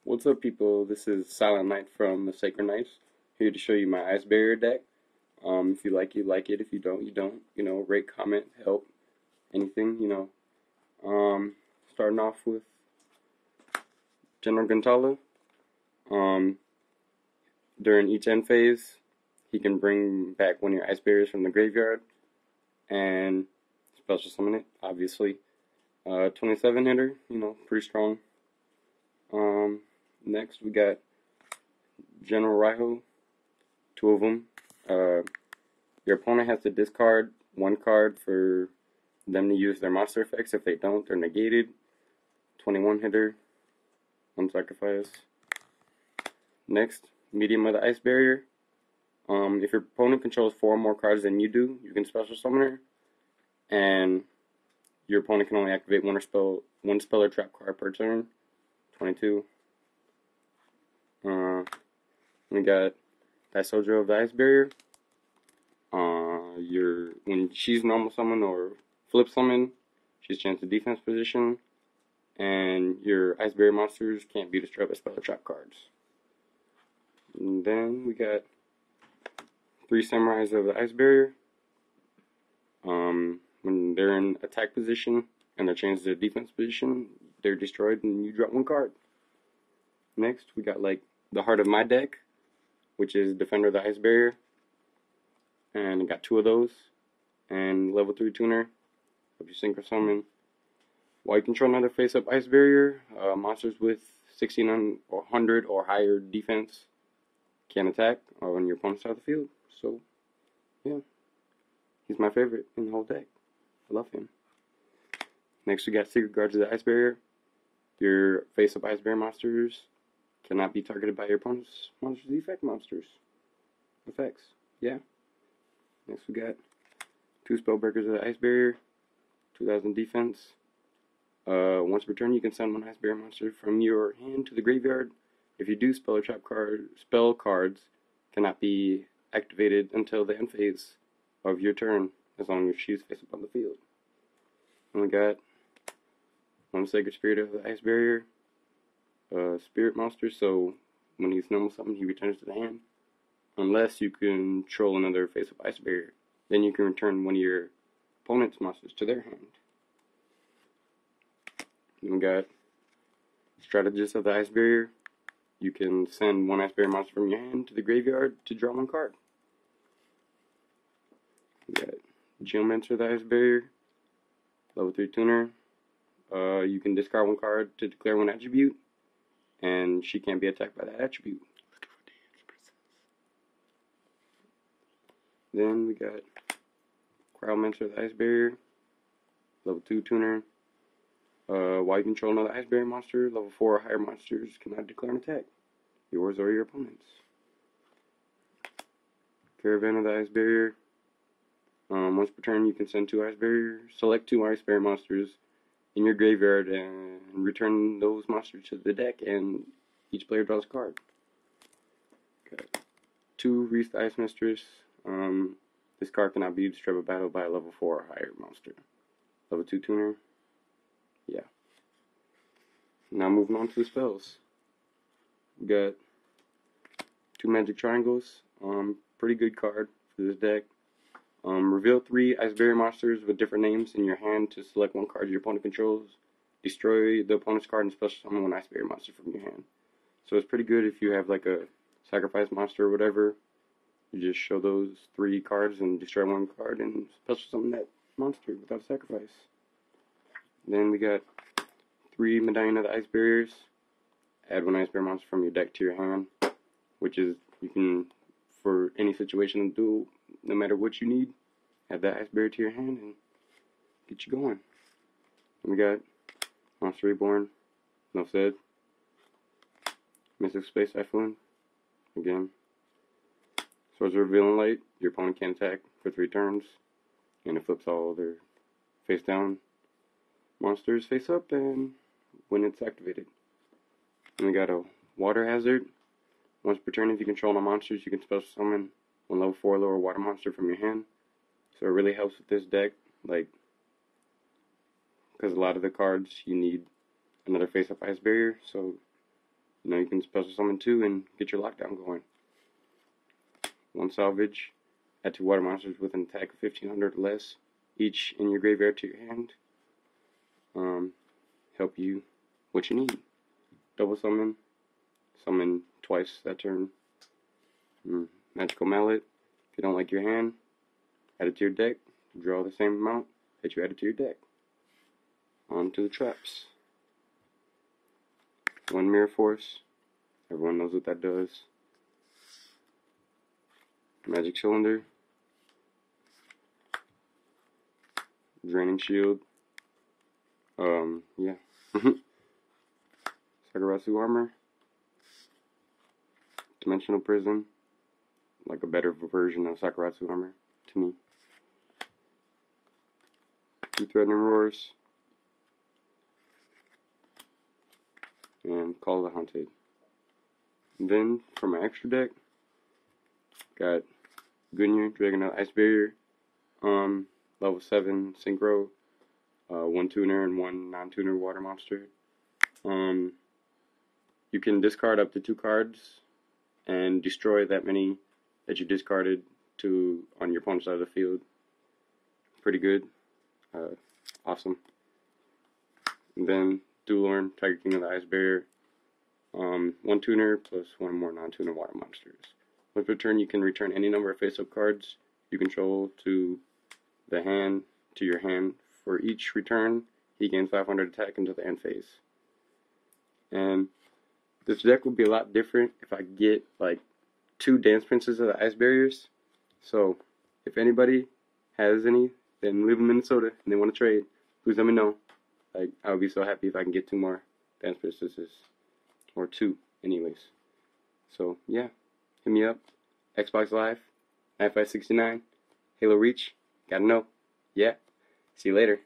What's up, people? This is SilentKnight from the SilentKnight, here to show you my Ice Barrier deck. If you like it, you like it. If you don't, you don't. Rate, comment, help, anything, Starting off with General Gantala. During each end phase, he can bring back one of your Ice Barriers from the graveyard and special summon it, obviously. 27 hitter, pretty strong. Next we got General Raiho, two of them. Your opponent has to discard one card for them to use their monster effects. If they don't, they're negated. 21 hitter, one sacrifice. Next, medium of the Ice Barrier. If your opponent controls 4 more cards than you do, you can special summon her, and your opponent can only activate one spell or trap card per turn. 22. We got that Soldier of the Ice Barrier. When she's normal summon or flip summon, she's changed to defense position, and your Ice Barrier monsters can't be destroyed by spell or trap cards. And then we got 3 Samurais of the Ice Barrier. When they're in attack position and they're changed to defense position, they're destroyed and you drop 1 card. Next, we got the heart of my deck, which is Defender of the Ice Barrier. And I got 2 of those. And level 3 tuner, help you synchro summon. While you control another face-up Ice Barrier, monsters with 1600 or higher defense can attack on your opponent's side of the field. So, yeah. He's my favorite in the whole deck. I love him. Next, we got Secret Guards of the Ice Barrier. Your face-up Ice Barrier monsters cannot be targeted by your opponent's monsters effect monsters. Effects. Yeah. Next, we got 2 Spellbreakers of the Ice Barrier. 2000 defense. Once per turn, you can send 1 Ice Barrier monster from your hand to the graveyard. If you do, spell or trap spell cards cannot be activated until the end phase of your turn, as long as she's face up on the field. And we got 1 Sacred Spirit of the Ice Barrier. Spirit monster, so when he's normal summon, he returns to the hand. Unless you control another face up Ice Barrier, then you can return one of your opponent's monsters to their hand. And we got Strategist of the Ice Barrier. You can send 1 Ice Barrier monster from your hand to the graveyard to draw 1 card. We got Geomancer of the Ice Barrier. Level 3 tuner. You can discard 1 card to declare 1 attribute, and she can't be attacked by that attribute. Then we got Cryomancer of the Ice Barrier. Level 2 tuner. While you control another Ice Barrier monster, level 4 or higher monsters cannot declare an attack. Yours or your opponent's. Caravan of the Ice Barrier. Once per turn, you can send 2 Ice Barrier, select 2 Ice Barrier monsters in your graveyard and return those monsters to the deck, and each player draws a card. Got 2 Wreath the Ice Mistress. This card cannot be destroyed by battle by a level 4 or higher monster. Level 2 tuner. Yeah. Now moving on to the spells. We got 2 Magic Triangles. Pretty good card for this deck. Reveal 3 Ice Barrier monsters with different names in your hand to select 1 card your opponent controls. Destroy the opponent's card and special summon 1 Ice Barrier monster from your hand. So it's pretty good if you have a sacrifice monster or whatever. You just show those 3 cards and destroy 1 card and special summon that monster without a sacrifice. Then we got 3 Medallion of the Ice Barriers. Add 1 Ice Barrier monster from your deck to your hand, which is, you can, for any situation in duel, no matter what you need, add that Ice Barrier to your hand and get you going. And we got Monster Reborn, no said. Mystic Space Typhoon, again. Swords of Revealing Light, your opponent can attack for 3 turns, and it flips all their face down monsters face up and when it's activated. And we got a Water Hazard. Once per turn, if you control no monsters, you can special summon 1 level 4 lower water monster from your hand. So it really helps with this deck, because a lot of the cards you need another face-up Ice Barrier, so You know, you can special summon 2 and get your lockdown going. 1 salvage. Add 2 water monsters with an attack of 1500 or less, each in your graveyard to your hand. Help you what you need. Double summon. Summon twice that turn. Magical Mallet. If you don't like your hand, add it to your deck. Draw the same amount that you added to your deck. On to the traps. 1 Mirror Force. Everyone knows what that does. Magic Cylinder. Draining Shield. Yeah. Sakuratsu Armor. Dimensional Prison. Like a better version of Sakuratsu Armor, to me. 2 Threatening Roars. And Call of the Haunted. And then, for my extra deck, got Gungnir, Dragonite Ice Barrier, level 7 Synchro, 1 tuner and 1 non-tuner water monster. You can discard up to 2 cards and destroy that many that you discarded on your opponent's side of the field. Pretty good. Awesome. And then Duelist, Tiger King of the Ice Barrier, 1 tuner plus 1 more non-tuner water monsters. With return, you can return any number of face-up cards you control to your hand. For each return, he gains 500 attack until the end phase. And this deck would be a lot different if I get like 2 Dance Princes of the Ice Barriers. So, if anybody has any, then live in Minnesota and they want to trade, please let me know. Like, I would be so happy if I can get 2 more Dance Princesses. Or 2, anyways. So, yeah. Hit me up. Xbox Live. 9569. Halo Reach. Gotta know. Yeah. See you later.